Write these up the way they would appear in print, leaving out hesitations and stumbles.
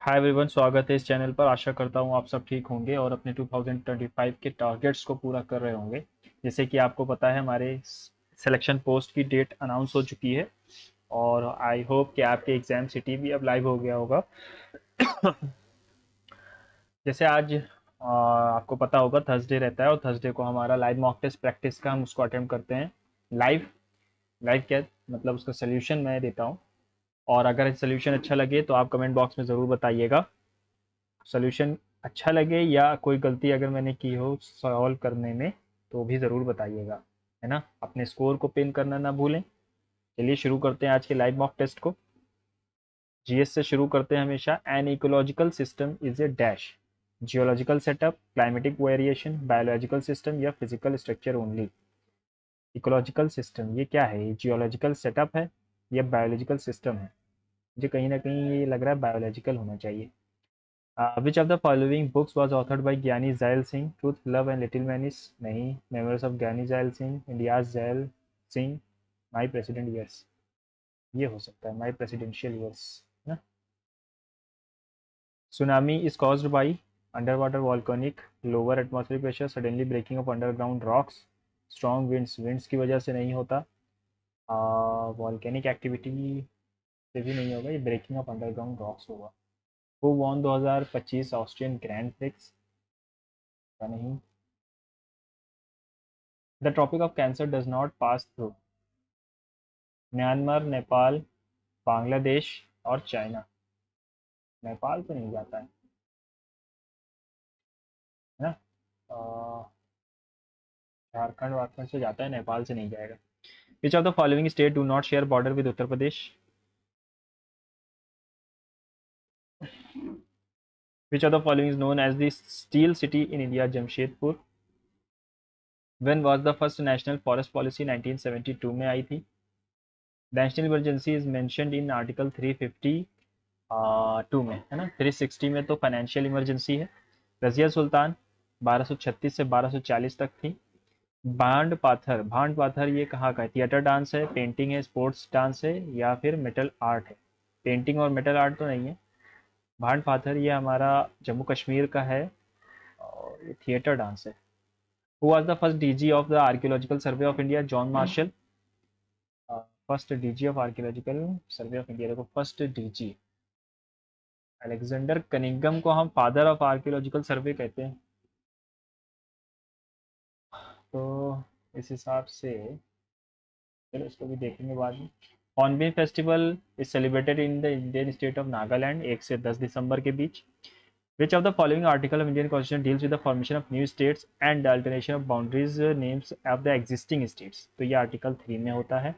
Hi everyone, स्वागत है इस चैनल पर। आशा करता हूँ आप सब ठीक होंगे और अपने 2025 के टारगेट्स को पूरा कर रहे होंगे। जैसे कि आपको पता है, हमारे सिलेक्शन पोस्ट की डेट अनाउंस हो चुकी है और आई होप कि आपके एग्जाम सिटी भी अब लाइव हो गया होगा। जैसे आज आपको पता होगा थर्सडे रहता है और थर्सडे को हमारा लाइव मॉक टेस्ट प्रैक्टिस का हम उसको अटेम्प्ट करते हैं। लाइव लाइव क्या मतलब, उसका सोल्यूशन मैं देता हूँ और अगर सोल्यूशन अच्छा लगे तो आप कमेंट बॉक्स में ज़रूर बताइएगा। सोल्यूशन अच्छा लगे या कोई गलती अगर मैंने की हो सॉल्व करने में तो भी ज़रूर बताइएगा, है ना। अपने स्कोर को पिन करना ना भूलें। चलिए शुरू करते हैं आज के लाइव मॉक टेस्ट को। जीएस से शुरू करते हैं हमेशा। An ecological system is a dash. Geological setup, climatic variation, biological system या physical structure only. Ecological system ये क्या है? ये जियोलॉजिकल सेटअप है या बायोलॉजिकल सिस्टम है? मुझे कहीं ना कहीं ये लग रहा है बायोलॉजिकल होना चाहिए। Which of the following books was authored by Gyani Zail Singh? Truth, Love and Little Venice? नहीं। Memoirs of Gyani Zail Singh, India's Zail Singh, My President Years। ये हो सकता है My Presidential Years, है ना। Tsunami is caused by underwater volcanic lower atmospheric pressure, suddenly breaking of underground rocks, strong winds। winds की वजह से नहीं होता। volcanic activity से भी नहीं होगा, ये breaking of underground rocks होगा। Who won 2025 Austrian grand prix? या नहीं। The Tropic of Cancer does not pass through Myanmar, Nepal, Bangladesh और चाइना। नेपाल तो नहीं जाता है ना। झारखंड वारखंड से जाता है, नेपाल से नहीं जाएगा। Which of the following state do not share border with Uttar Pradesh? Which of the following is known as the steel city in India? Jamshedpur. When was the first national forest policy? 1972 में आई थी। National emergency is mentioned in article 352 में, है ना। 360 में तो financial emergency है। रजिया सुल्तान 1236 से 1240 तक थी। भांड पाथर ये कहाँ का है? थिएटर डांस है, पेंटिंग है, स्पोर्ट्स डांस है या फिर मेटल आर्ट है? पेंटिंग और मेटल आर्ट तो नहीं है। भांड पाथर ये हमारा जम्मू कश्मीर का है और ये थिएटर डांस है। Who was the first DG of the archaeological survey of India? John Marshall. First DG of archaeological survey of India, देखो फर्स्ट डीजी अलेक्जेंडर कनिंगम को हम फादर ऑफ आर्कियोलॉजिकल सर्वे कहते हैं। तो इस हिसाब से चलो इसको भी देखेंगे बाद में। Hornbill festival is celebrated in the Indian state of Nagaland 1 से 10 दिसंबर के बीच। Which of the following article of Indian constitution deals with the formation of new states and the alteration of boundaries names of the existing states? तो ये article 3 में होता है।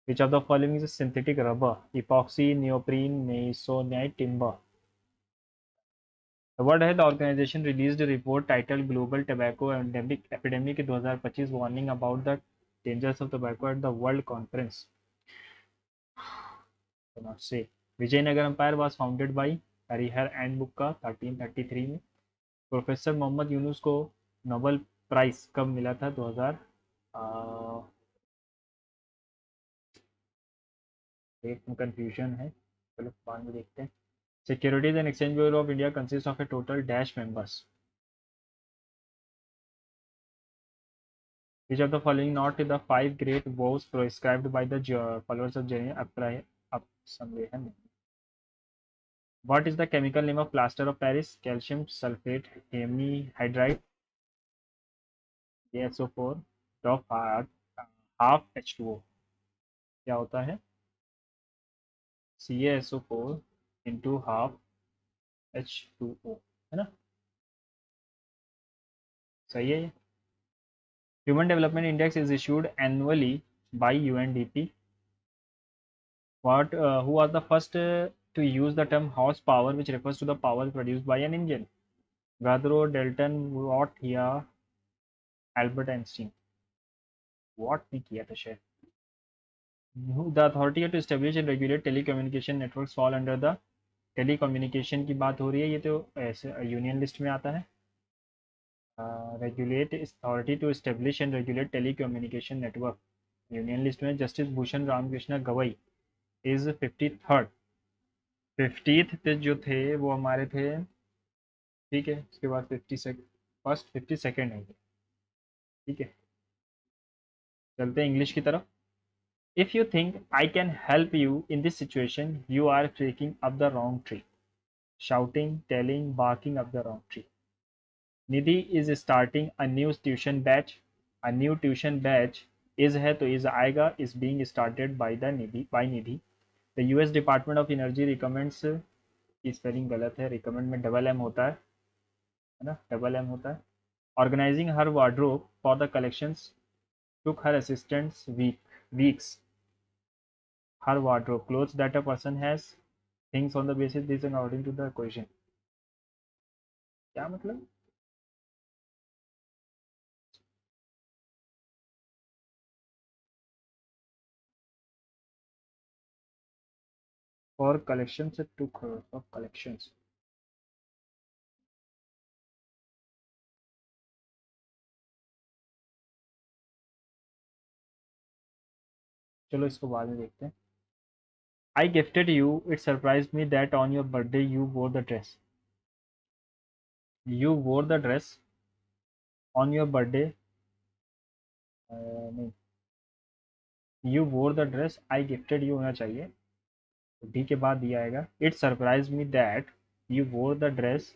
Which of the following is synthetic rubber? Epoxy, neoprene, masonite, timber. The World Health Organization released a report titled Global Tobacco Epidemic 2025, warning about the dangers of tobacco at the World Conference. Cannot say. Vijayanagar Empire was founded by Harihar and book का 1333 में। Professor Mohammad Yunus को Nobel prize कब मिला था? 2000 एक में confusion है, चलो बाद में देखते हैं। Securities and exchange bureau of India consist of A total dash members. Which of the following not the five great vows prescribed by the followers of Jain Samvehan? What is the chemical name of plaster of Paris? Calcium sulfate hemihydride ASO4 top half H2O। क्या होता है? CaSO4 into half H2O, है ना। सही है ये। Human Development Index is issued annually by UNDP. Who was the first to use the term horsepower, which refers to the power produced by an engine? Gadro, Dalton, Watt या Albert Einstein? Watt ने किया था शायद। The authority to establish and regulate telecommunication networks fall under the. Telecommunication की बात हो रही है, ये तो ऐसे यूनियन लिस्ट में आता है। Regulate authority to establish and regulate telecommunication network union list में justice Bhushan Ramkrishna Gavai is 53rd। 50th जो थे वो हमारे थे, ठीक है, उसके बाद 50 सेकेंड, फर्स्ट 52nd है ये, ठीक है। चलते हैं इंग्लिश की तरफ। If you think I can help you in this situation you are trekking up the wrong tree, shouting, telling, barking up the wrong tree. Nidhi is starting a new tuition batch, a new tuition batch, is है तो is आएगा, is being started by the Nidhi, by Nidhi. The US department of energy recommends, की spelling गलत है, recommend में double M होता है ना, डबल एम होता है। Organising her wardrobe for the collections took her assistants weeks. Her wardrobe, clothes that a person has, things on the basis this and according to the equation। क्या मतलब? for collections it took her for collections। चलो इसको बाद में देखते हैं। I gifted you, it surprised me that on your birthday you wore the dress, you wore the dress on your birthday, नहीं, you wore the dress I gifted you होना चाहिए, तो डी के बाद दिया आएगा। It surprised me that you wore the dress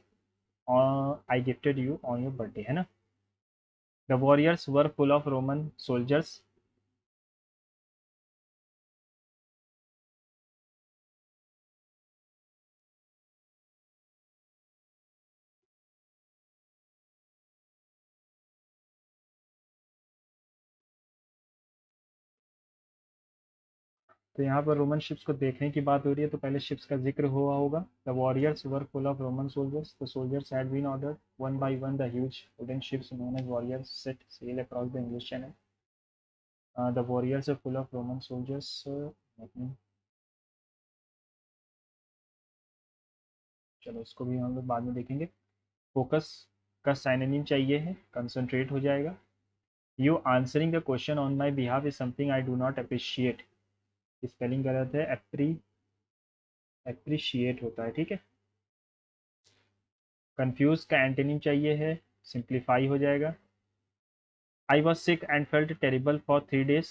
I gifted you on your birthday, है ना। The warriors were full of Roman soldiers। तो यहाँ पर रोमन शिप्स को देखने की बात हो रही है, तो पहले शिप्स का जिक्र हुआ होगा। The warriors were full of Roman soldiers, the soldiers had been ordered one by one the huge wooden ships known as warriors set sail across the English channel. The warriors are full of Roman soldiers, चलो इसको भी हम लोग बाद में देखेंगे। Focus का synonym चाहिए है, कंसंट्रेट हो जाएगा। You answering the question on my behalf is something I do not appreciate, spelling गलत है, एप्रिशिएट होता है, ठीक है। कंफ्यूज का एंटोनिम चाहिए है, सिंप्लीफाई हो जाएगा। I was sick and felt terrible for 3 days,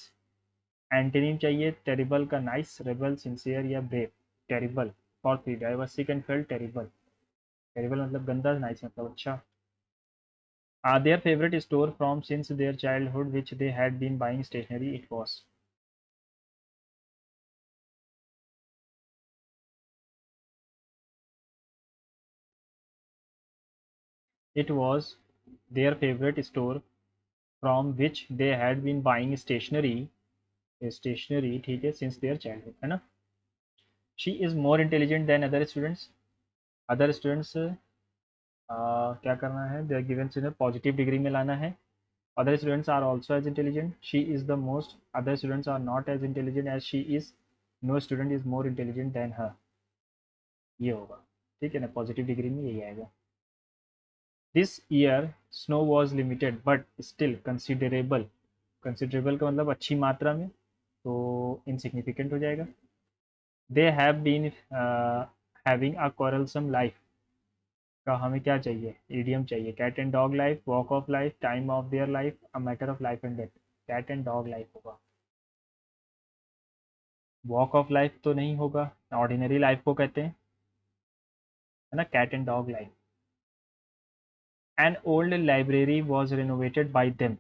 antonym चाहिए टेरिबल का नाइस, रेबल, सिंसियर या brave. Terrible for 3 days, I was sick and felt terrible, terrible मतलब गंदा, नाइस मतलब अच्छा। Their favourite store from since their childhood which they had been buying stationery, it was, it was their favourite store from which they had been buying stationery, stationery ठीक है, since their childhood, है ना। She is more intelligent than other students, other students क्या करना है, they are given से positive degree में लाना है। Other students are also as intelligent, she is the most, other students are not as intelligent as she is, no student is more intelligent than her, ये होगा, ठीक है ना, positive degree में यही आएगा। This year snow was limited but still considerable, considerable का मतलब अच्छी मात्रा में, तो इनसिग्निफिकेंट हो जाएगा। They have been having a quarrelsome life का हमें क्या चाहिए, ईडियम चाहिए। Cat and dog life, walk of life, time of their life, a matter of life and death. Cat and dog life होगा, वॉक ऑफ लाइफ तो नहीं होगा, ordinary life को कहते हैं, है ना, cat and dog life. An old library was renovated by them,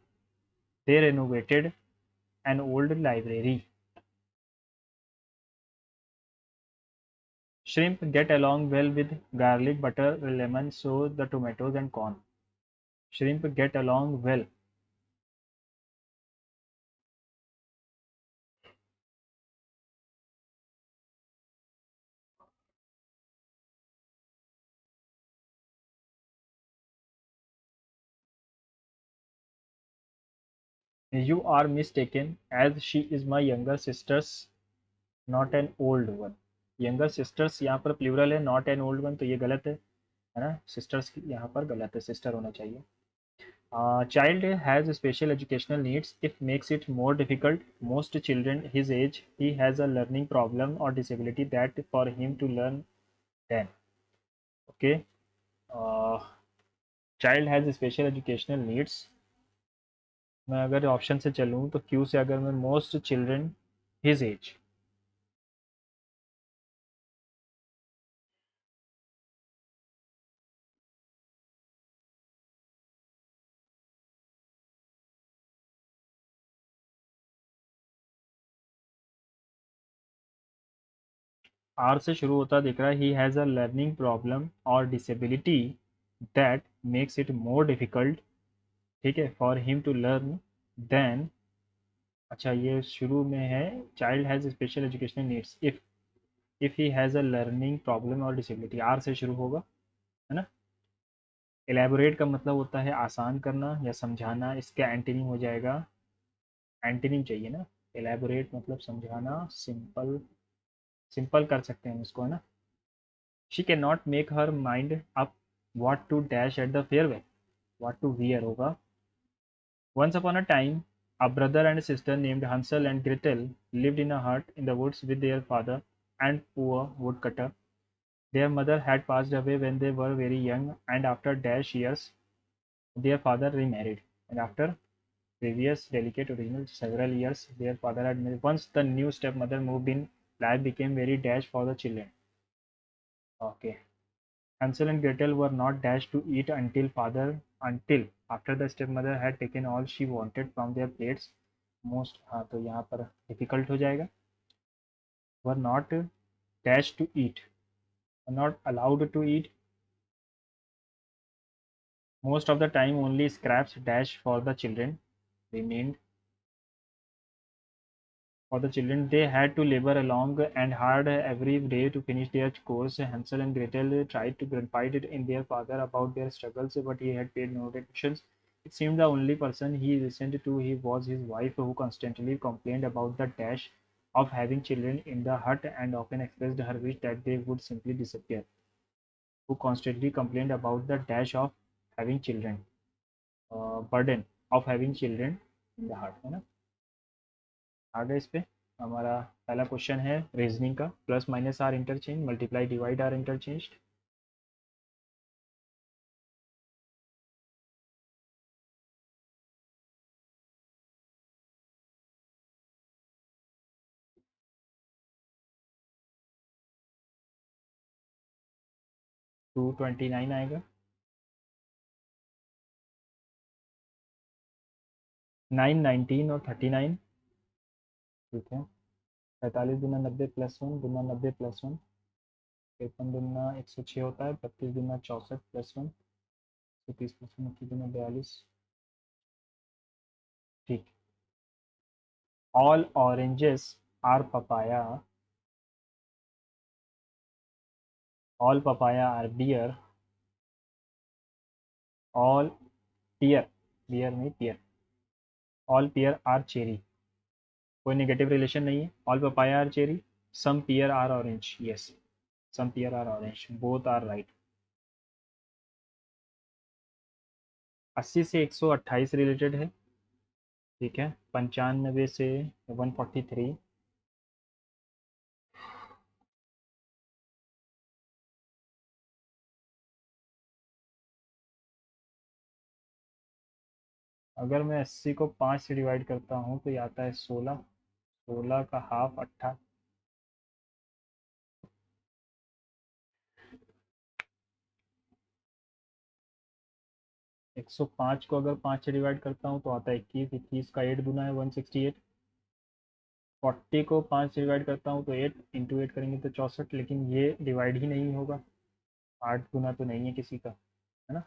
they renovated an old library. Shrimp get along well with garlic, butter, lemon, so the tomatoes and corn। Shrimp get along well। You are mistaken as she is my younger sister's, not an old one। Younger sisters यहाँ पर plural है, not an old one, तो ये गलत है ना, sisters यहाँ पर गलत है, सिस्टर होना चाहिए। Child has special educational needs, if makes it more difficult, most children his age he has a learning problem or disability that for him to learn 10. Okay, child has special educational needs. मैं अगर option से चलूँ तो Q से अगर मैं most children his age. R से शुरू होता दिख रहा है, he has a learning problem और disability that makes it more difficult, ठीक है, for him to learn then. अच्छा, ये शुरू में है, child has special educational needs if he has a learning problem और डिसेबिलिटी, आर से शुरू होगा, है ना। एलैबोरेट का मतलब होता है आसान करना या समझाना, इसका एंटीनिम हो जाएगा, एंटीनिम चाहिए ना। एलैबोरेट मतलब समझाना, सिंपल, सिंपल कर सकते हैं इसको, है ना। She can not make her mind up what to dash at the farewell, what to wear होगा। Once upon a time, a brother and sister named Hansel and Gretel lived in a hut in the woods with their father and poor woodcutter. Their mother had passed away when they were very young, and after dash years, their father remarried. And after previous delicate original several years, their father had married. Once the new stepmother moved in, life became very dash for the children. Okay. Hansel and Gretel were not dashed to eat until after the stepmother had taken all she wanted from their plates. Most, हाँ तो यहाँ पर difficult हो जाएगा, were not dash to eat, not allowed to eat, most of the time only scraps dash for the children remained. For the children, they had to labor long and hard every day to finish their course. Hansel and Gretel tried to confide it in their father about their struggles, but he had paid no attention. It seemed the only person he listened to he was his wife, who constantly complained about the dash of having children in the hut and often expressed her wish that they would simply disappear. Who constantly complained about the dash of having children, burden of having children in the hut, है ना। आगे इस पे हमारा पहला question है reasoning का, plus minus are interchange, multiply divide are interchange. 229 आएगा। 9, 19 और 39, ठीक है। 45 × 90 +1 × 90 +1, 53 × 106 होता है, 32 × 64 +1, 130 + 1 42, ठीक। All oranges are papaya, all papaya are bear, all pear, bear नहीं pear, all pear are cherry, कोई नेगेटिव रिलेशन नहीं है, all papaya are cherry, some pear are orange, yes, some pear are orange, both are right. 80 से 128 related है, ठीक है। 95 से 143, अगर मैं 80 को 5 से डिवाइड करता हूँ तो ये आता है 16, 16 का हाफ 18, 105 को अगर 5 से डिवाइड करता हूँ तो आता है 21, 21 का 8 गुना है 168, 40 को 5 से डिवाइड करता हूँ तो 8 इंटू 8 करेंगे तो 64, लेकिन ये डिवाइड ही नहीं होगा, 8 गुना तो नहीं है किसी का, है ना।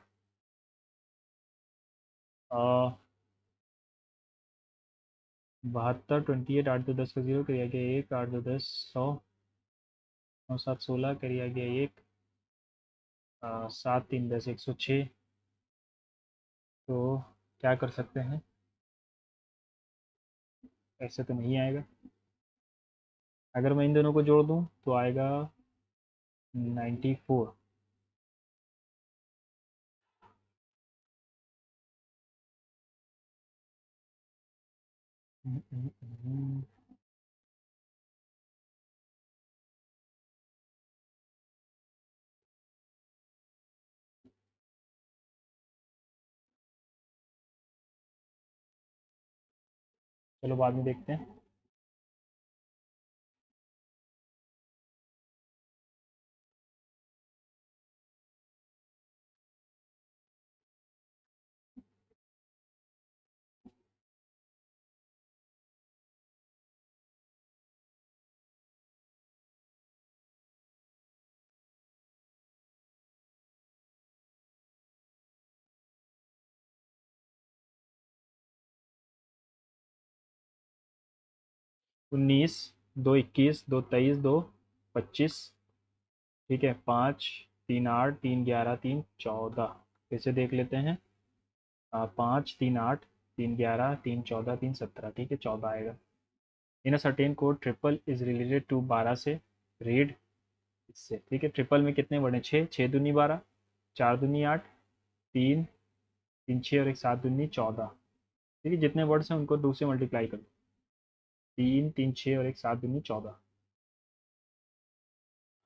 72, 28, 8 2 10 का 0 करिया गया 1, 8 2 10 100, 9 7 16 करिया गया 1, 7 3 10 106। तो क्या कर सकते हैं, ऐसे तो नहीं आएगा, अगर मैं इन दोनों को जोड़ दूँ तो आएगा 94। चलो बाद में देखते हैं। उन्नीस, दो इक्कीस, दो तेईस, दो पच्चीस, ठीक है, पाँच, तीन आठ, तीन ग्यारह, तीन चौदह। फिर से देख लेते हैं। पाँच, तीन आठ, तीन ग्यारह, तीन चौदह, तीन सत्रह, ठीक है, चौदह आएगा। In a certain code triple is related to 12 से रीड इससे, ठीक है। ट्रिपल में कितने बने, छः, छः दूनी 12, चार दूनी 8, तीन, तीन छः और एक सात दूनी 14, ठीक है। जितने वर्ड्स हैं उनको 2 से मल्टीप्लाई कर दो। तीन, तीन छः और एक सात दूनी 14।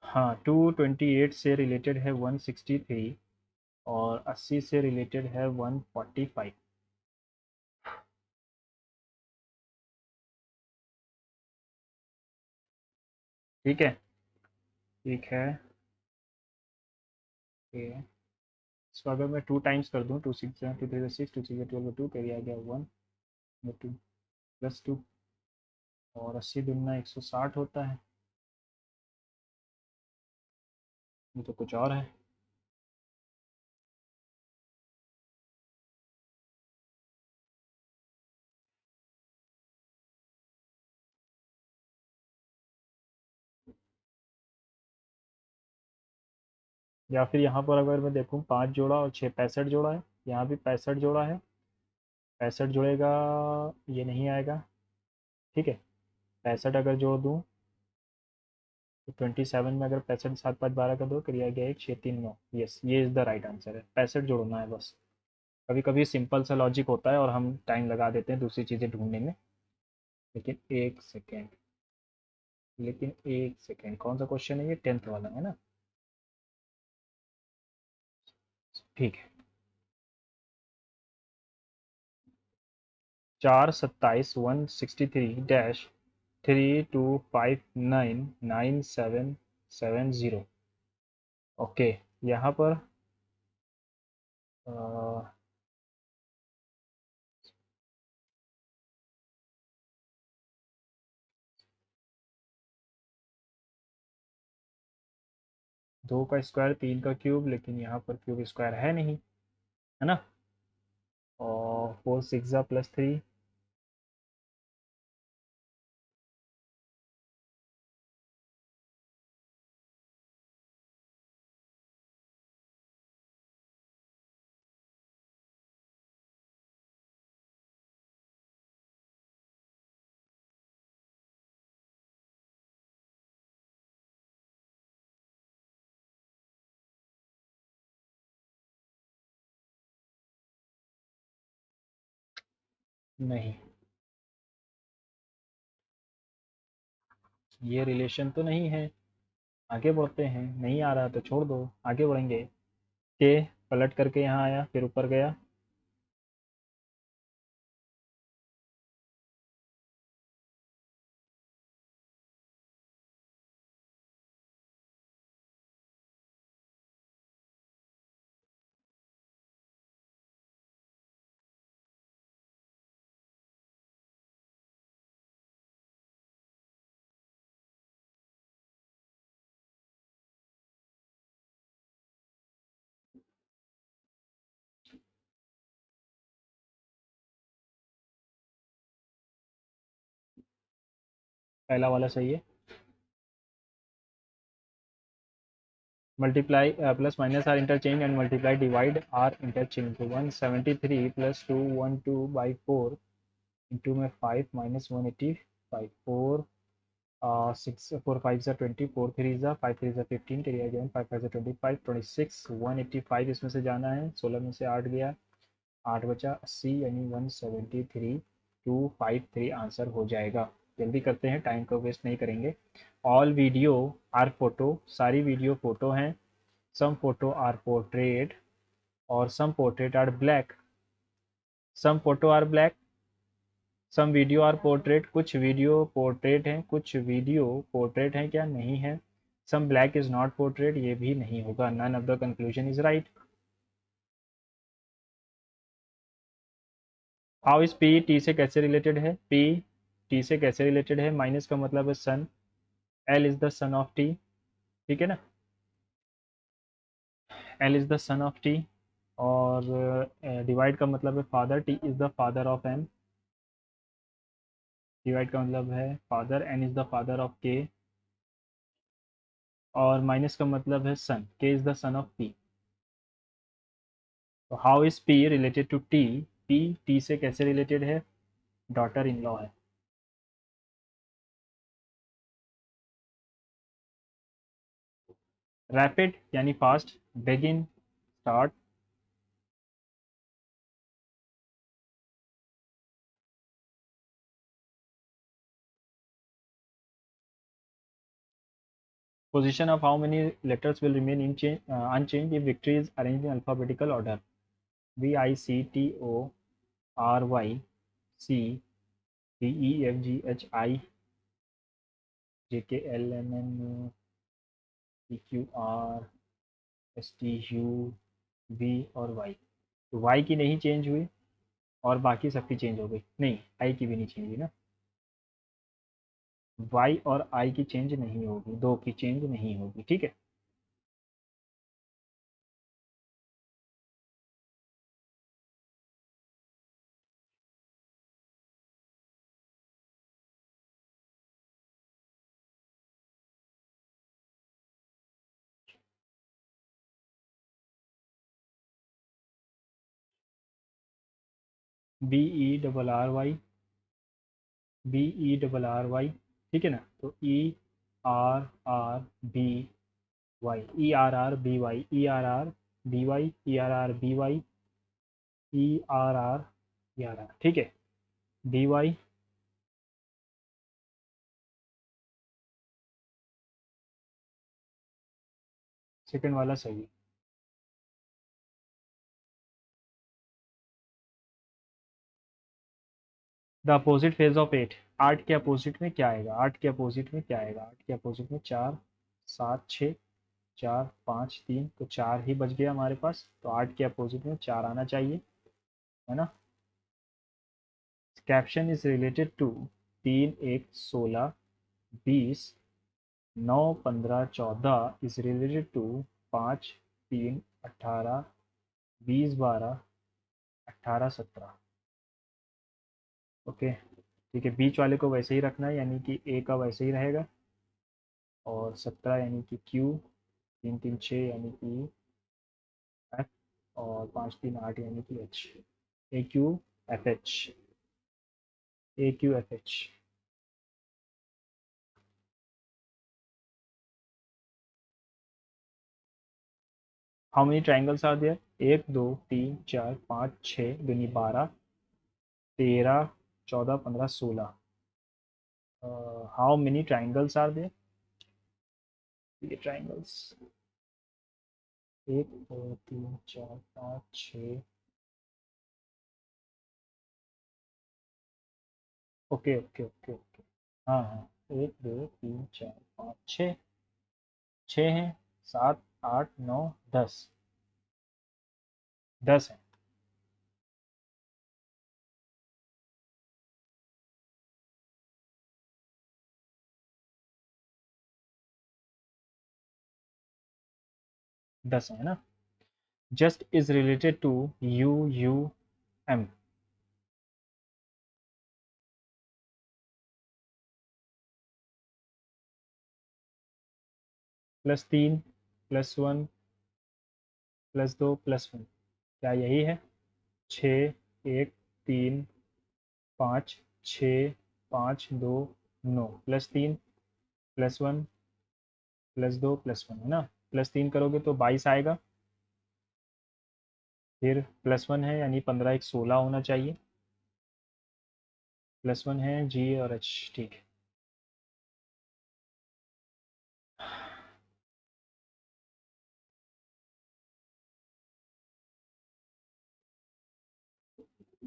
हाँ, 228 से रिलेटेड है 163 और 80 से रिलेटेड है 145। ठीक है, ठीक है। ये इसको अगर मैं 2 टाइम्स कर दूँ, 2 6 2 3 6, 2 6 12 2, कैरी आ गया 1 2 प्लस 2, और 80 दुना 160 होता है। ये तो कुछ और है। या फिर यहाँ पर अगर मैं देखूँ, 5 जोड़ा और 6 65 जोड़ा है, यहाँ भी 65 जोड़ा है, 65 जोड़ेगा, ये नहीं आएगा, ठीक है। 65 अगर जोड़ दूँ तो 27 में अगर 65 7 5 12 का दो, करिए आ गया एक, 6 3 9, यस, ये इज़ द राइट आंसर है। 65 जोड़ना है बस। कभी कभी सिंपल सा लॉजिक होता है और हम टाइम लगा देते हैं दूसरी चीज़ें ढूंढने में। लेकिन एक सेकेंड, लेकिन एक सेकेंड, कौन सा क्वेश्चन है ये, 10th वाला है ना? ठीक है। 4 27 163 डैश 32599770। ओके, यहाँ पर अ, दो का स्क्वायर, तीन का क्यूब, लेकिन यहाँ पर क्यूब स्क्वायर है नहीं, है ना। और 4 6 +3, नहीं, ये रिलेशन तो नहीं है। आगे बढ़ते हैं, नहीं आ रहा तो छोड़ दो, आगे बढ़ेंगे। के पलट करके यहाँ आया, फिर ऊपर गया। पहला वाला सही है। Multiply plus minus are interchange and multiply divide are interchange. तो 173 + 212 बाई 4 इंटू में 5 माइनस 185, 4 6 4 5 ज़ा 20, 4 3 ज़ा 5 3 ज़ा 15, टेरी अगेन 5 5 ज़ा 25, 26, 185 इसमें से जाना है, 16 में से 8 गया, 8 बचा 80, यानी 173 253 आंसर हो जाएगा। जल्दी करते हैं, टाइम को वेस्ट नहीं करेंगे। ऑल वीडियो आर फोटो, सारी वीडियो फोटो हैं। सम फोटो आर पोर्ट्रेट और some portrait are black. Some photo are black, some video are portrait, कुछ वीडियो पोर्ट्रेट हैं, कुछ वीडियो पोर्ट्रेट हैं क्या, नहीं है। Some black is not portrait, ये भी नहीं होगा। None of the conclusion is right. How is P T से कैसे रिलेटेड है, पी टी से कैसे रिलेटेड है, माइनस का मतलब है son, L is the son of T, ठीक है ना, L is the son of T. और डिवाइड का मतलब है father, T is the father of N, divide का मतलब है father, N is the father of K, और माइनस का मतलब है son, K is the son of P. तो how is P related to T, P T से कैसे रिलेटेड है, डॉटर इन लॉ है। रैपिड यानी fast, begin start, position of how many letters will remain in unchanged if victory is arranged in alphabetical order, V I C T O R Y C D E F G H I J K L M N P Q R S T U V और Y। तो Y की नहीं change हुई और बाकी सबकी change हो गई, नहीं I की भी नहीं चेंज हुई ना, Y और I की चेंज नहीं होगी, दो की चेंज नहीं होगी, ठीक है। BERRY, BERRY, ठीक है ना, तो ERRBY, ERRBY, ERRBY, ERRBY, ERR, ठीक है, BY, सेकंड वाला सही। द अपोजिट फेज ऑफ 8, 8 के अपोजिट में क्या आएगा, 8 के अपोजिट में क्या आएगा, 8 के अपोजिट में 4 7 6, 4 5 3, तो 4 ही बच गया हमारे पास, तो 8 के अपोजिट में 4 आना चाहिए, है ना। Caption is related to 3 1 16 20 9 15 14 is related to 5 3 18 20 12 18 17। Okay, ठीक है, बीच वाले को वैसे ही रखना है, यानी कि ए का वैसे ही रहेगा, और 17 यानी कि क्यू, 3 3 6 यानी कि एफ, और 5 3 8 यानी कि H, A Q F H, A Q F H. How many triangles are there, 1 2 3 4 5 6 दूनी 12 13 14 15 16। How many triangles are there, ये triangles 1 2 3 4 5 6। Okay okay okay okay, हाँ हाँ, 1 2 3 4 5 6, 6 हैं, 7 8 9 10, 10 है, 10 है ना। Just is related to U U M, +3 +1 +2 +1, क्या यही है, 6 1 3 5 6 5 2 9, +3 +1 +2 +1, है ना, +3 करोगे तो 22 आएगा, फिर +1 है यानी 15 1 16 होना चाहिए, +1 है जी और एच, ठीक है।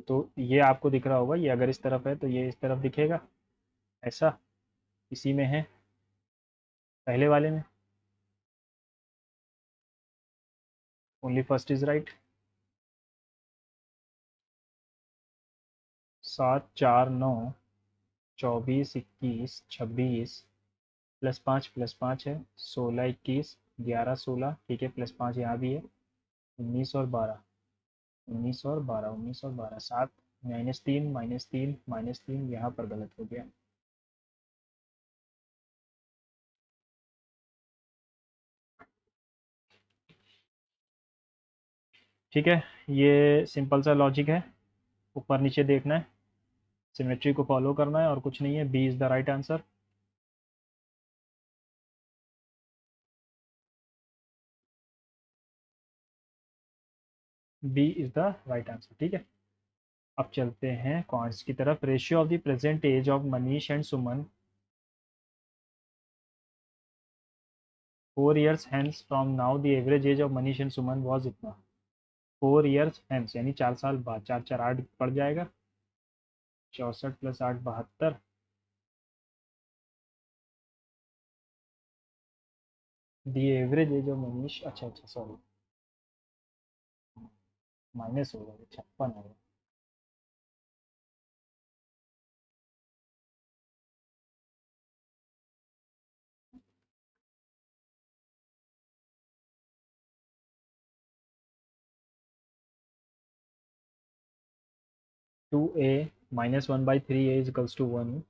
तो ये आपको दिख रहा होगा, ये अगर इस तरफ है तो ये इस तरफ दिखेगा, ऐसा इसी में है, पहले वाले में। Only first is right. 7 4 9 24 21 26 +5 है, 16 21 11 16, ठीक है, +5 यहाँ भी है, 19 और 12, 19 और 12 7, -3 -3 -3, यहाँ पर गलत हो गया। ठीक है, ये सिंपल सा लॉजिक है, ऊपर नीचे देखना है, सिमेट्री को फॉलो करना है और कुछ नहीं है। B is the right answer. B is the right answer, ठीक है। अब चलते हैं कॉन्ट्स की तरफ। Ratio of the present age of Manish and Suman 4 years hence from now the average age of Manish and Suman was इतना। 4 years hence यानी 4 साल बाद, 4 4 8 पड़ जाएगा, 64 + 8 72। The average age of Manish, अच्छा अच्छा सॉरी, माइनस होगा, 56 होगा। 2a -1/3a is equals to 1,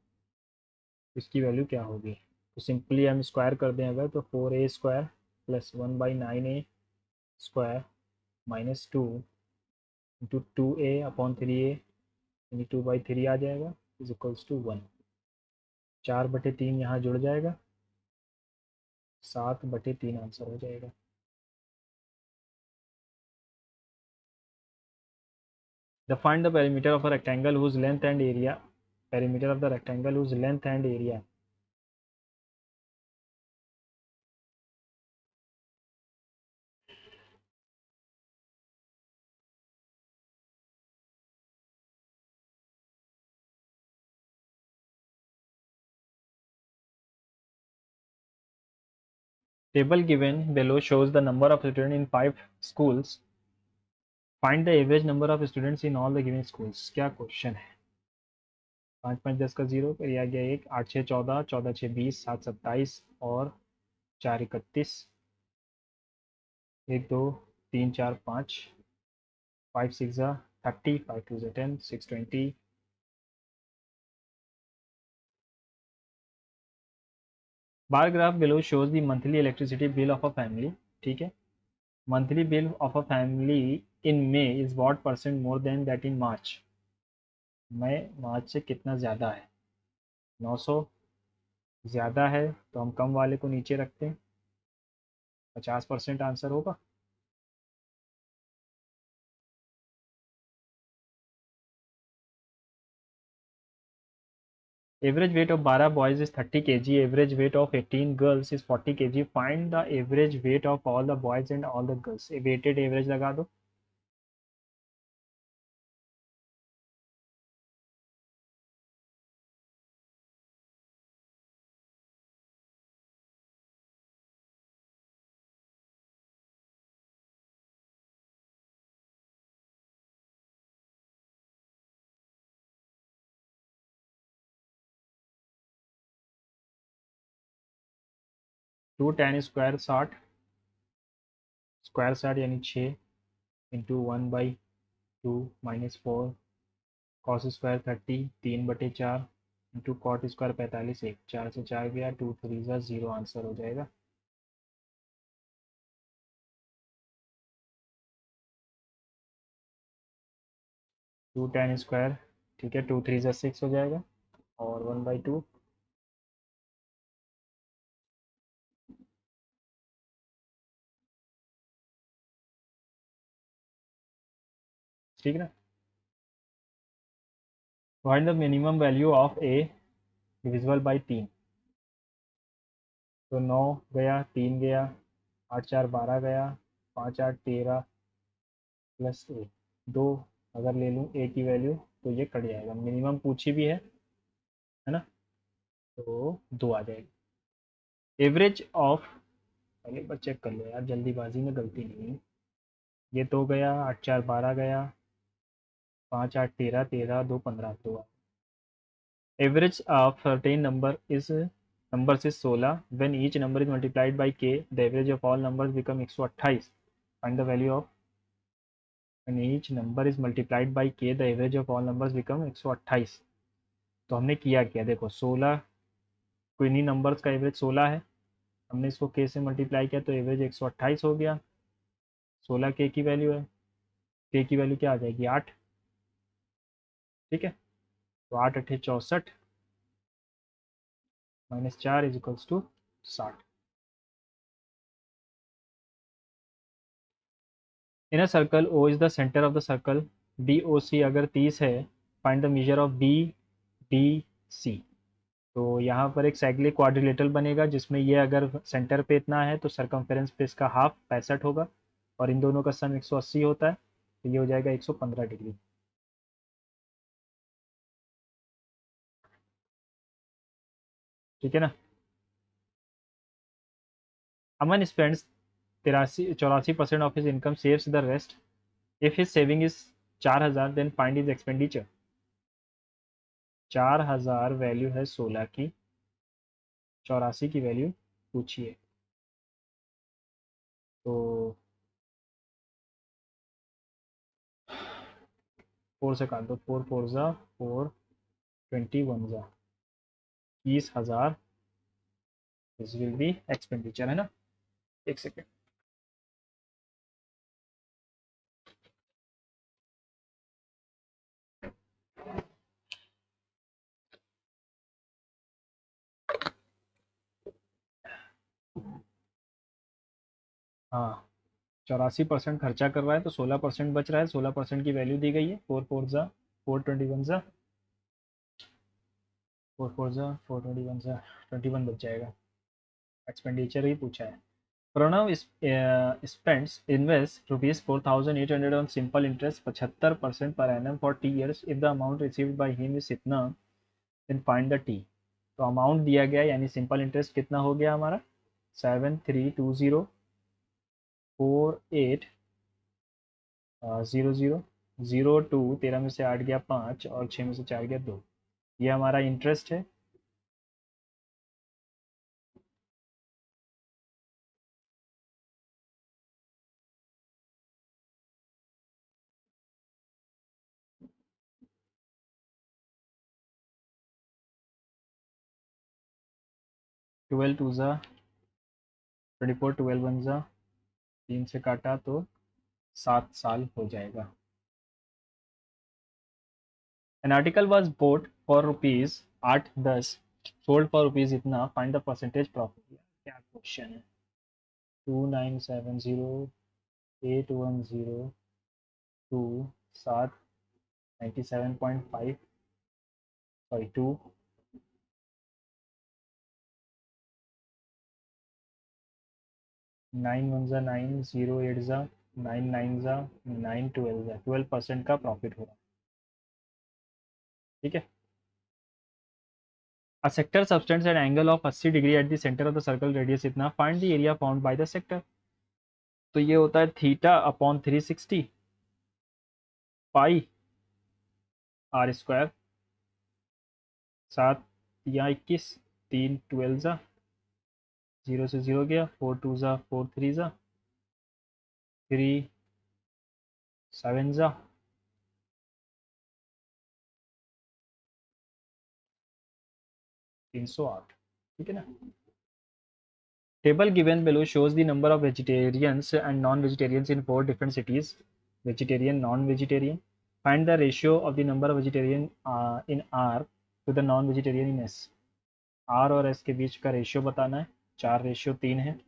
इसकी वैल्यू क्या होगी? तो सिंपली हम स्क्वायर कर दें अगर, तो 4a² + 1/9a² -2 इंटू 2a/3a यानी 2/3 आ जाएगा, इज इक्वल्स टू 1। 4/3 यहाँ जुड़ जाएगा, 7/3 आंसर हो जाएगा। The find the perimeter of a rectangle whose length and area, perimeter of the rectangle whose length and area. Table given below shows the number of students in 5 schools. Find the average number of students in all the given schools। क्या question है? 5 5 10 का 0, फिर आ गया 1, 8 6 14, 14 6 20, 7 27 और 4 31, 1 2 3 4 5, 5 6 30, 5 2 10, 6 20। Bar graph below shows the monthly electricity bill of a family, ठीक है। Monthly bill of a family in May is what percent more than that in March. मई मार्च से कितना ज़्यादा है? 900 ज़्यादा है तो हम कम वाले को नीचे रखते हैं, 50% आंसर होगा। Average weight of 12 boys is 30 kg, average weight of 18 girls is 40 kg। Find the average weight of all the boys and all the girls. Weighted average लगा दो। 2 tan स्क्वायर 60, स्क्वायर 60 यानी 6 into 1/2 -4, cos square 30, 3/4 into cot square 45, 1 4 से 4 गया, 2 3 0 answer हो जाएगा। 2 tan square, ठीक है, 2 3 6 हो जाएगा, और 1/2। ठीक है ना। Find the minimum value of A divisible by 3। तो 9 गया, 3 गया, 8 4 12 गया, 5 8 13 +1 2 अगर ले लूँ ए की वैल्यू तो ये कट जाएगा, मिनिमम पूछी भी है ना, तो 2 आ जाएगी। एवरेज ऑफ, पहले एक बार चेक कर लो यार, जल्दीबाजी में गलती नहीं है। ये तो गया, 8 4 12 गया, 5 8 13, 13 2 15, 2। Average of certain numbers is 16. When each number is multiplied by k, the average of all numbers become 128. Find the value of, when each number is multiplied by k, the average of all numbers become 128. तो हमने किया क्या, देखो 16, कोई नहीं numbers का average 16 है, हमने इसको k से मल्टीप्लाई किया तो एवरेज 128 हो गया। 16 k की वैल्यू है, k की वैल्यू क्या आ जाएगी, 8। ठीक है, तो 8 8 64 -4 is equals to 60। In a circle O is the centre of the circle, D O C अगर 30 है, find the measure of B D C. तो यहाँ पर एक साइक्लिक क्वाड्रिलेटरल बनेगा जिसमें ये अगर सेंटर पे इतना है तो सरकमफेरेंस पे इसका हाफ 65 होगा, और इन दोनों का सम 180 होता है, तो ये हो जाएगा 115 डिग्री। ठीक है ना। Aman spends 84% of his income, saves the rest. If his saving is 4000, then find his expenditure. 4000 value है 16 की, 84 की वैल्यू पूछिए। तो 4 से काट दो, 4 4 ज़ा 4, 21 ज़ा 20,000, दिस विल बी एक्सपेंडिचर, है ना। एक सेकेंड। हाँ, 84% खर्चा कर रहा है तो 16% बच रहा है, 16% की वैल्यू दी गई है, 4 4 ज़ा 4, 21 ज़ा 4 4 ज़ा 4, 21 ज़ा 21 बच जाएगा। एक्सपेंडिचर ही पूछा है। Pranav spends invest ₹4,800 on simple interest 75% पर annum for T years. If the amount received by him is इतना, देन फाइंड द टी। तो अमाउंट दिया गया यानी सिंपल इंटरेस्ट कितना हो गया हमारा, 732048 00 02, 13 में से 8 गया 5 और 6 में से 4 गया 2, ये हमारा इंटरेस्ट है। 12 2 ज़ा 24, 12 1 ज़ा 3 से काटा तो 7 साल हो जाएगा। An article was bought for rupees 810, sold for rupees इतना, find the percentage profit। क्या क्वेश्चन है, 29708102 7 97.5, सॉरी 2, 9 1 ज़ा 9, 0 8 ज़ा 9 9 ज़ा 9 12 ज़ा 12% का प्रॉफिट होगा। ठीक है। A sector subtends an angle of 80 degree at the center of the circle radius इतना, find the area formed by the sector। तो ये होता है theta upon 360 pi R square, 7 या 21, 3 12 ज़ा 0 से 0 गया, 4 2 ज़ा 4 3 ज़ा 3 7 ज़ा 308। ठीक है ना। Table given below shows the number of vegetarians and non-vegetarians in 4 different cities. Vegetarian, non-vegetarian. Find the ratio of the number of vegetarian in R to the non-vegetarian in S। R और S के बीच का ratio बताना है, 4:3 है।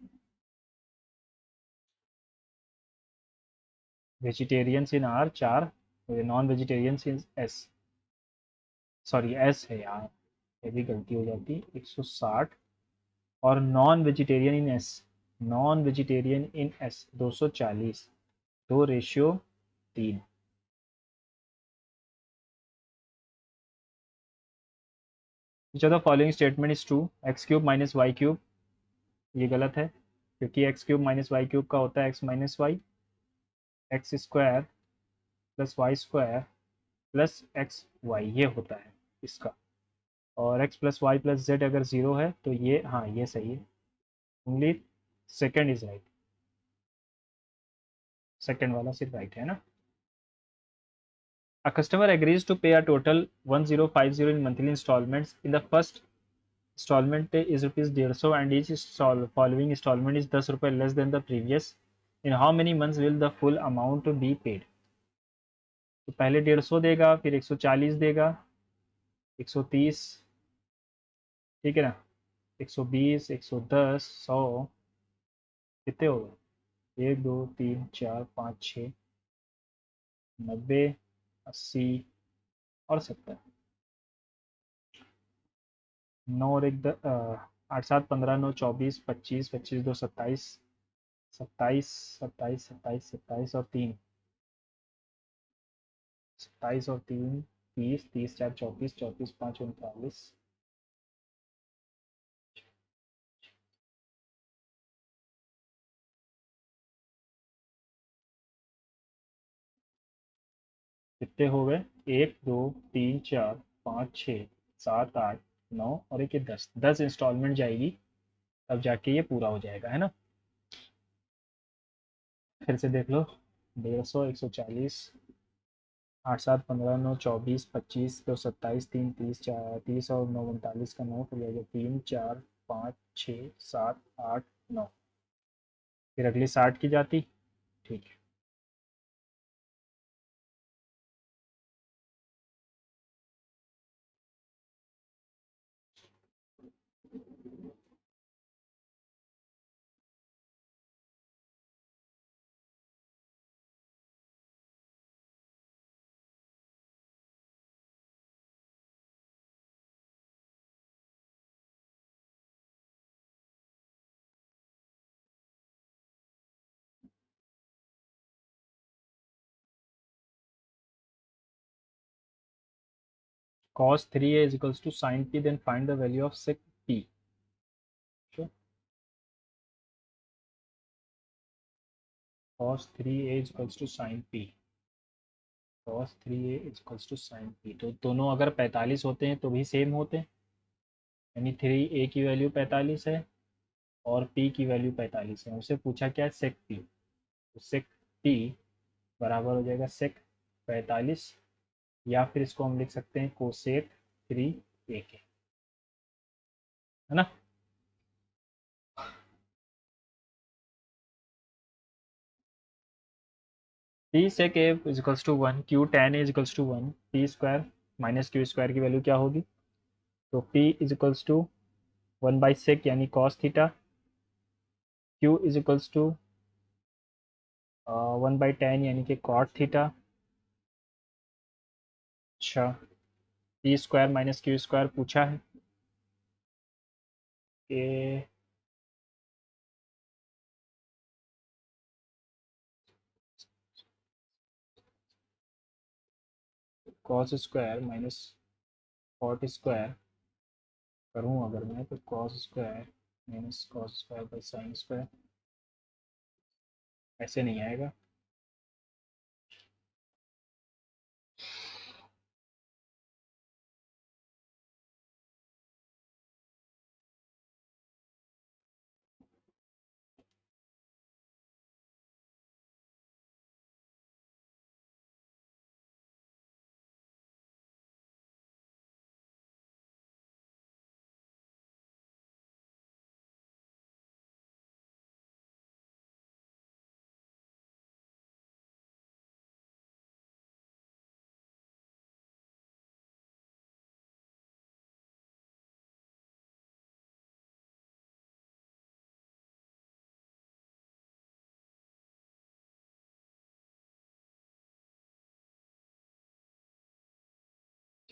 Vegetarians in R 4, non vegetarians in S, sorry S है यार, ये भी गलती हो जाती, 160, और non vegetarian in S, non vegetarian in S 240, 2:3। जो the following statement is true, x cube minus y cube, ये गलत है क्योंकि x cube minus y cube का होता है x minus y, x square plus y square plus x y, ये होता है इसका। और x plus y plus z अगर ज़ीरो है तो ये, हाँ ये सही है, only second is right, second वाला सिर्फ राइट है ना। A customer agrees to pay a total 1050 in monthly installments. In the first installment is rupees 150 and each following installment is 10 रुपए less than the previous. In how many months will the full amount be paid? तो पहले 150 देगा, फिर 140 देगा, 130, ठीक है ना, 120, 110, 100, कितने हो गए, 1 2 3 4 5 6, 90, 80 और 70, 9 और 1 8 7 15 9 24 25 25 2 27, 27 27 27 27 और 3, 27 और 3 30, 30 4 34, 34 5 39, कितने हो गए, 1 2 3 4 5 6 7 8 9 और एक ये 10, 10 इंस्टॉलमेंट जाएगी तब जाके ये पूरा हो जाएगा, है ना। फिर से देख लो, 150, 140, 8 7 15 9 24 25 2 27 3 30 4 30 और 9 39 का 9, फिर जाएगा 3 4 5 6 7 8 9, फिर अगली 60 की जाती, ठीक है। cos 3a is equals to sin p, then find the value of sec p. Sure. cos 3a is equals to sin p, cos 3a is equals to sin p, तो दोनों अगर 45 होते हैं तो भी सेम होते हैं, यानी 3a की वैल्यू 45 है और p की वैल्यू 45 है। उसे पूछा क्या, सेक p, तो सेक p बराबर हो जाएगा सेक 45, या फिर इसको हम लिख सकते हैं कोसेक 3a के, है ना। p sec a is equals to 1, q tan a is equals to 1, p square minus q square की वैल्यू क्या होगी, तो p is equals to 1/sec यानी cos theta, q is equals to 1/tan यानी कि cot थीटा। अच्छा, p square minus q square पूछा है कि cos square minus cot square करूँ अगर मैं, तो cos square minus cos square by sine square, ऐसे नहीं आएगा।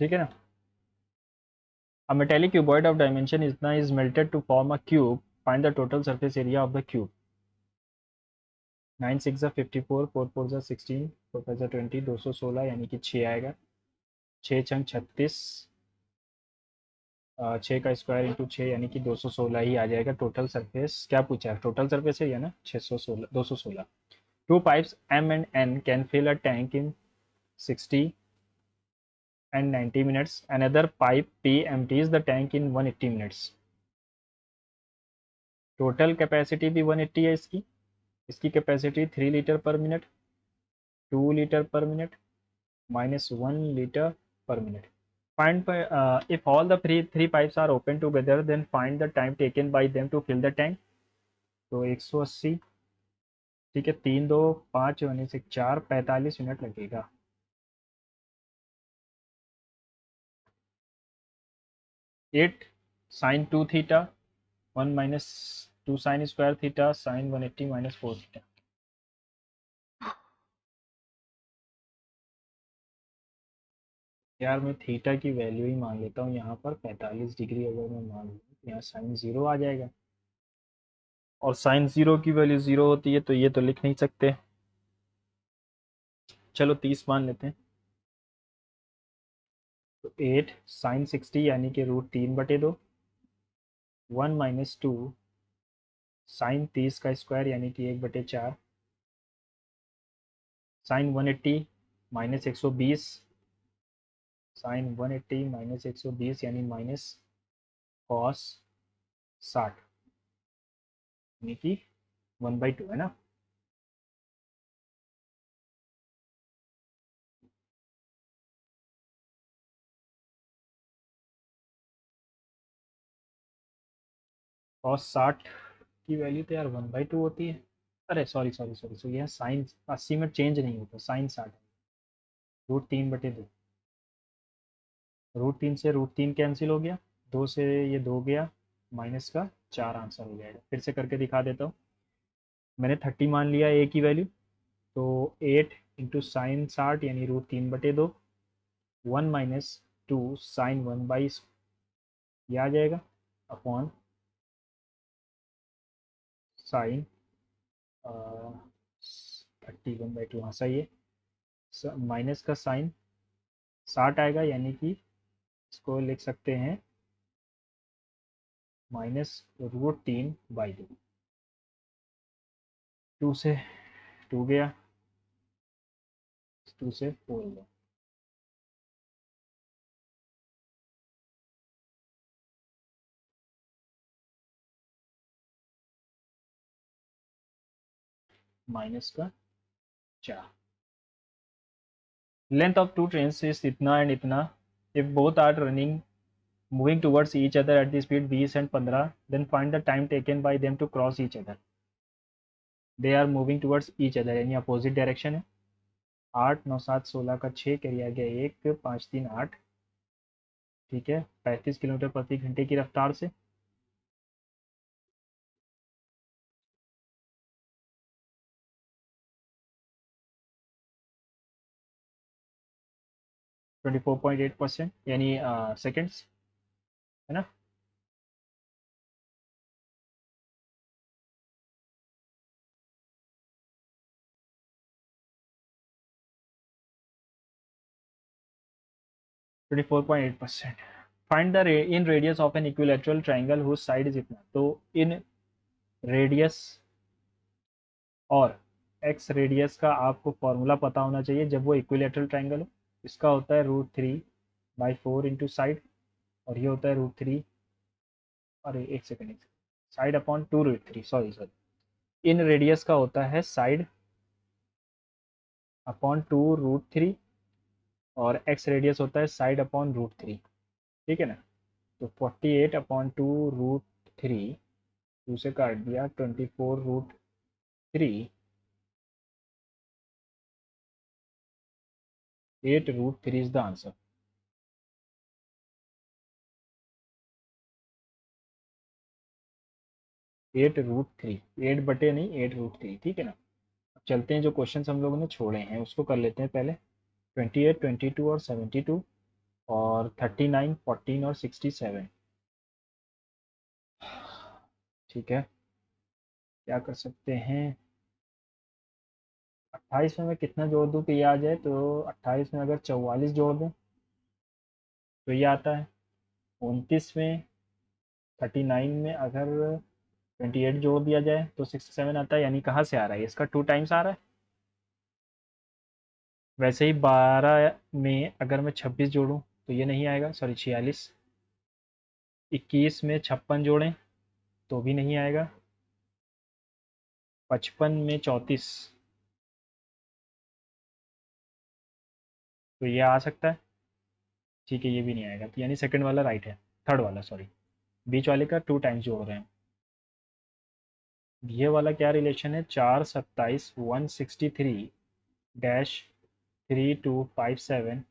ठीक है ना। A metallic cuboid of dimension इतना is melted to form a cube. Find the total surface area of the cube. 9 6 54, 4 4 16, 4 5 20, 216 यानी कि 6 आएगा, 6 छंग 36, छः का स्क्वायर इंटू छः यानी कि 216 ही आ जाएगा। टोटल सरफेस क्या पूछा है, टोटल सरफेस है ना 616 216। Two pipes M and N can fill a tank in 60 and 90 minutes. Another pipe P empties the tank in 180 minutes. Total capacity भी 180 है इसकी। इसकी कैपेसिटी 3 लीटर पर मिनट, 2 लीटर पर मिनट, माइनस 1 लीटर पर minute. Find if all the three pipes are open together, then find the time taken by them to fill the tank. तो 180, ठीक है, 3 2 5 होने से 4, 45 मिनट लगेगा। 8 sine 2 theta 1 minus 2 sine square theta sine 180 minus 4 theta. यार मैं theta की value ही मान लेता हूँ यहाँ पर 45 डिग्री अगर मैं मान लूँ तो यहाँ साइन ज़ीरो आ जाएगा, और साइन ज़ीरो की वैल्यू ज़ीरो होती है तो ये तो लिख नहीं सकते। चलो 30 मान लेते हैं। तो 8 साइन 60 यानी कि √3/2, 1 माइनस 2 साइन 30 का स्क्वायर यानी कि 1/4, साइन 180 माइनस 120, साइन 180 माइनस 120 यानी माइनस कॉस 60 यानी कि 1/2 है ना। कॉस 60 की वैल्यू तो यार 1/2 होती है। अरे सॉरी सॉरी सॉरी सॉरी, यह साइन 80 में चेंज नहीं होता, साइन 60, √3/2। √3 से √3 कैंसिल हो गया, 2 से ये 2 गया, माइनस का 4 आंसर हो जाएगा। फिर से करके दिखा देता हूँ। मैंने 30 मान लिया ए की वैल्यू, तो 8 इंटू साइन 60 यानी √3/2, 1 माइनस 2 साइन 1 बाई ये आ जाएगा अपॉन साइन 31/2, हाँ सही है। माइनस का साइन 60 आएगा यानी कि इसको लिख सकते हैं -√3/2। 2 से 2 गया, 2 से 4 गया। माइनस का 4। Length of two trains is इतना एंड इतना। If both are running moving towards each other at the speed 20 and 15, then find the time taken by them to cross each other. They are moving towards each other यानी opposite direction है। 8 9 7 16 का 6 करिया गया 1 5 3 8, ठीक है, 35 kilometre प्रति घंटे की रफ्तार से। ट्वेंटी 4.8% यानी सेकेंड्स, है ना। 24.8%। Find the in radius of an equilateral triangle whose side is इतना। तो इन रेडियस और एक्स रेडियस का आपको फॉर्मूला पता होना चाहिए जब वो इक्विलेटरल ट्राइंगल हो। इसका होता है √3/4 इंटू साइड, और ये होता है √3, अरे एक second, side upon 2√3, sorry sorry. इन रेडियस का होता है साइड अपॉन 2√3, और एक्स रेडियस होता है साइड अपॉन √3, ठीक है ना। तो 48/2√3, 2 से काट दिया, 24√3, 8√3 इज द आंसर। 8√3, 8 बटे नहीं 8√3, ठीक है ना। अब चलते हैं जो क्वेश्चन हम लोगों ने छोड़े हैं उसको कर लेते हैं पहले। 28 22 और 72, और 39 14 और 67, ठीक है। क्या कर सकते हैं, 28 में मैं कितना जोड़ दूँ कि ये आ जाए, तो 28 में अगर 44 जोड़ दें तो ये आता है, 29 में, 39 में अगर 28 जोड़ दिया जाए तो 67 आता है, यानी कहाँ से आ रहा है, इसका 2 टाइम्स आ रहा है। वैसे ही 12 में अगर मैं 26 जोड़ूं तो ये नहीं आएगा, सॉरी 46। 21 में 56 जोड़ें तो भी नहीं आएगा। 55 में 34 तो ये आ सकता है, ठीक है ये भी नहीं आएगा, तो यानी सेकंड वाला राइट है, थर्ड वाला सॉरी, बीच वाले का 2 टाइम्स जोड़ रहे हैं। ये वाला क्या रिलेशन है, 4 27 163 डैश 3257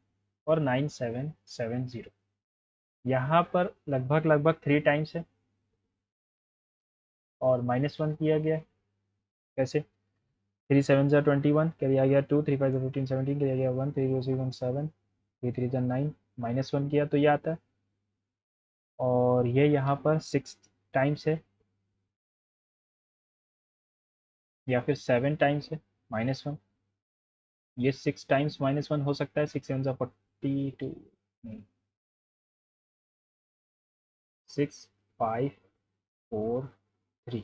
और 9770, यहाँ पर लगभग लगभग 3 टाइम्स है और -1 किया गया है। कैसे, 3 7 21 किया गया, 2 3 5 15 17 किया गया, 1 3 0 6 1 7, 3 3 9, -1 किया तो ये आता है। और ये यहाँ पर 6 टाइम्स है या फिर 7 टाइम्स है -1। ये 6 टाइम्स -1 हो सकता है, 6 7 42, 6 5 4 3।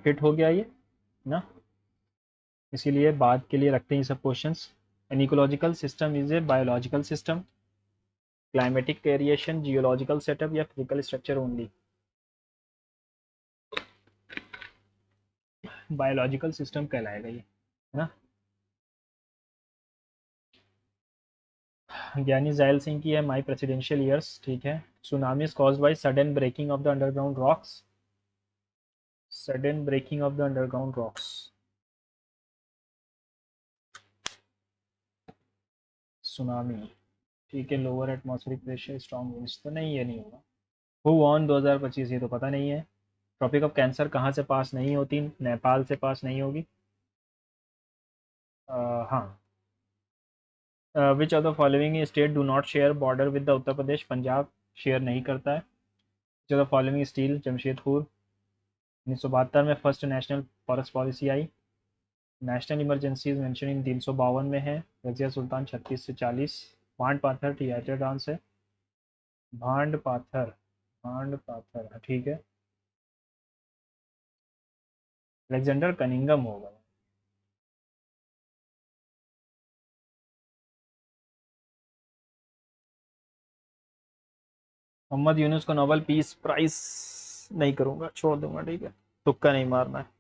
फिट हो गया ये ना, इसीलिए बाद के लिए रखते हैं ये सब questions. An ecological system is a biological system, climatic variation, geological setup या physical structure only. Biological system कहलाएगा ये, है ना। ज्ञानी जैल सिंह की है माई प्रेसिडेंशियल ईयर्स, ठीक है। Tsunami is caused by sudden breaking of the underground rocks, sudden breaking of the underground rocks. Tsunami, ठीक है। Lower atmospheric pressure, strong winds, तो नहीं ये नहीं होगा। हु वॉन 2025, ये तो पता नहीं है। ट्रॉपिक ऑफ कैंसर कहाँ से पास नहीं होती, नेपाल से पास नहीं होगी। हाँ। विच of the following state do not share border with the Uttar Pradesh, Punjab share नहीं करता है। Which of the following steel, Jamshedpur. 1972 में first national forest policy I. National emergency mention in 352 में है। रजिया सुल्तान 36 से 40। भांड पाथर थिएटर डांस है। भांड पाथर, भांड पाथर, हाँ, ठीक है। अलेक्जेंडर कनिंगम होगा। मोहम्मद यूनुस को नोबेल पीस प्राइज नहीं करूंगा, छोड़ दूंगा, ठीक है। तुक्का नहीं मारना है।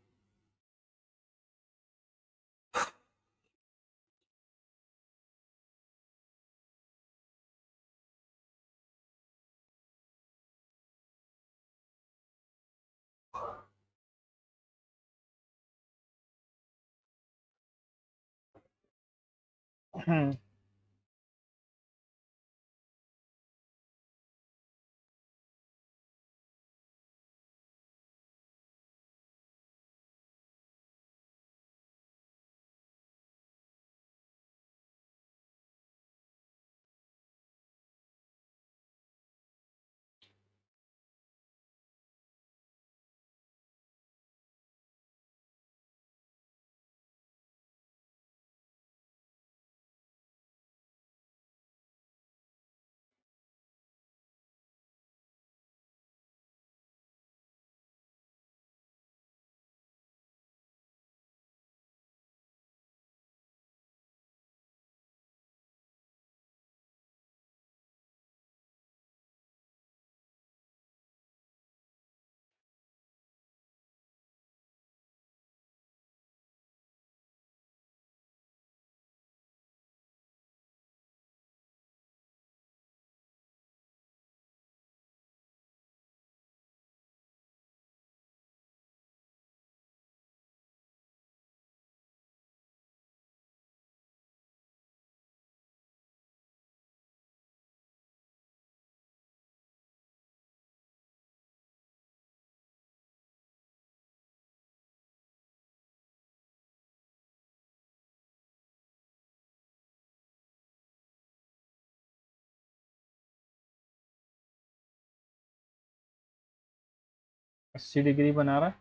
80 डिग्री बना रहा है,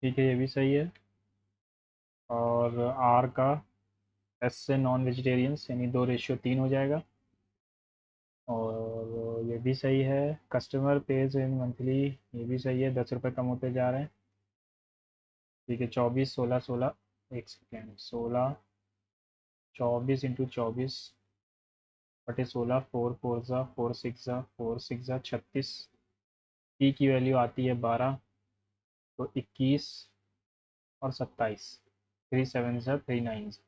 ठीक है, ये भी सही है। और आर का एस से नॉन वेजिटेरियंस यानी 2:3 हो जाएगा। और ये भी सही है। कस्टमर पेज इन मंथली, ये भी सही है, 10 रुपये कम होते जा रहे हैं। ठीक है, 24, 16, 16, एक सेकेंड, 16, 24 × 24 बटे 16, 4 4 4 6 36। पी की वैल्यू आती है 12, तो 21 और 27, 3 7 39।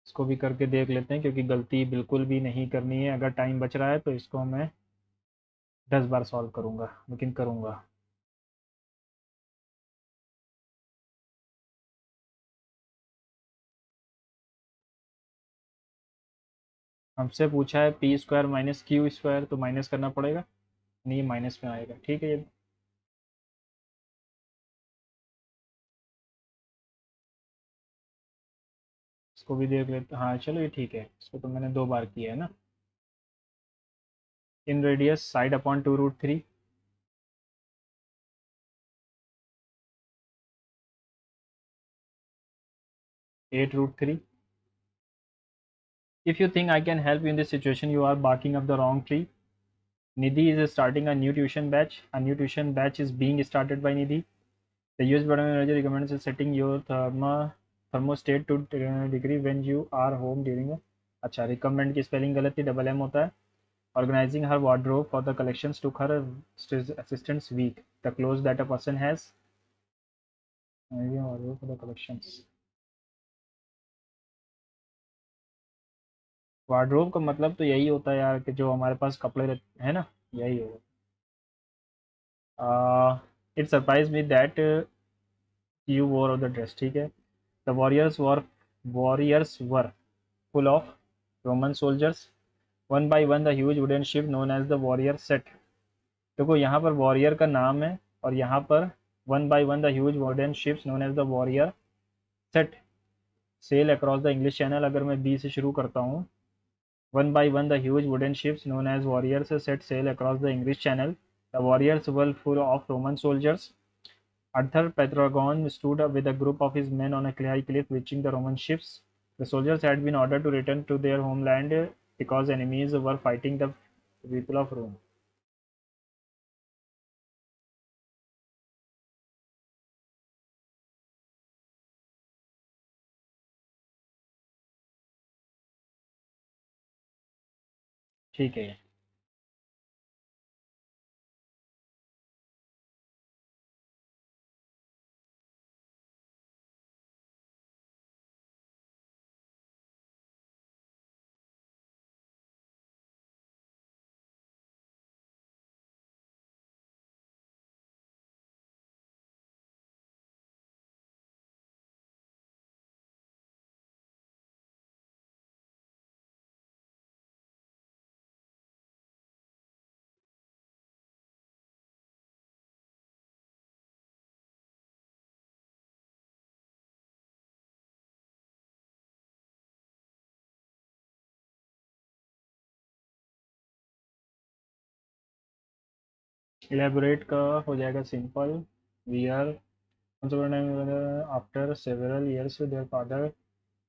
इसको भी करके देख लेते हैं, क्योंकि गलती बिल्कुल भी नहीं करनी है। अगर टाइम बच रहा है तो इसको मैं 10 बार सॉल्व करूँगा, लेकिन करूँगा। हमसे पूछा है P square minus q square, तो माइनस करना पड़ेगा, नहीं माइनस में आएगा, ठीक है। ये इसको भी देख लेते, हाँ चलो ये ठीक है, इसको तो मैंने 2 बार किया है ना। इन radius side upon 2√3। 8√3। If you think I can help you in this situation, you are barking up the wrong tree. Nidhi is starting a new tuition batch. A new tuition batch is being started by Nidhi. The US Button Energy recommends setting your thermostat to degree when you are home during a, अच्छा, recommend की spelling गलत थी, double M होता है। Organising her wardrobe for the collections to her assistants week the close that a person has wardrobe for the collections. Wardrobe का मतलब तो यही होता है यार, कि जो हमारे पास कपड़े रहते हैं ना, यही होगा। It surprise me that you वोर ऑफ द ड्रेस, ठीक है। The warriors were full of Roman soldiers. One by one the huge wooden ship known as the warrior set. देखो यहाँ पर वॉरियर का नाम है, और यहाँ पर one by one the huge wooden ships known as the warrior set sail across the English channel. अगर मैं बी से शुरू करता हूँ, one by one the huge wooden ships known as warriors set sail across the English channel. The warriors were full of Roman soldiers. Arthur Petragon stood up with a group of his men on a high cliff reaching the Roman ships. The soldiers had been ordered to return to their homeland because enemies were fighting the people of Rome. ठीक है। Elaborate का हो जाएगा simple. We are after several years their father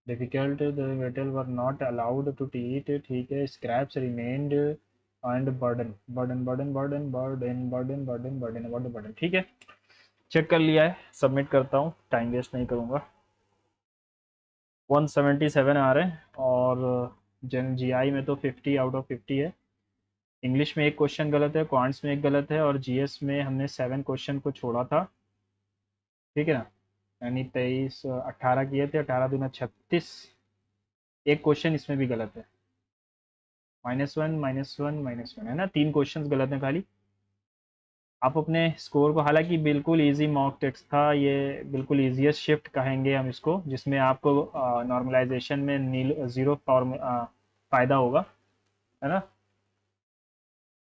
difficult the metal were not allowed to eat, ठीक है। Scraps remained and burden burden burden burden burden burden burden burden burden burden, ठीक है। Check कर लिया है, सबमिट करता हूँ, time waste नहीं करूँगा। 177 आ रहे हैं, और जन जीआई में तो 50 आउट ऑफ 50 है। इंग्लिश में एक क्वेश्चन गलत है, क्वांट्स में एक गलत है, और जीएस में हमने 7 क्वेश्चन को छोड़ा था, ठीक है ना। यानी 23, 18 किए थे, 18 दूना 36। एक क्वेश्चन इसमें भी गलत है, -1 -1 -1 है ना, 3 क्वेश्चन गलत हैं खाली। आप अपने स्कोर को, हालांकि बिल्कुल इजी मॉक टेस्ट था ये, बिल्कुल इजीएस्ट शिफ्ट कहेंगे हम इसको, जिसमें आपको नॉर्मलाइजेशन में नील ज़ीरो फ़ायदा होगा, है ना।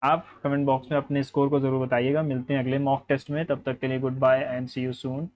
आप कमेंट बॉक्स में अपने स्कोर को ज़रूर बताइएगा। मिलते हैं अगले मॉक टेस्ट में, तब तक के लिए goodbye and see you soon.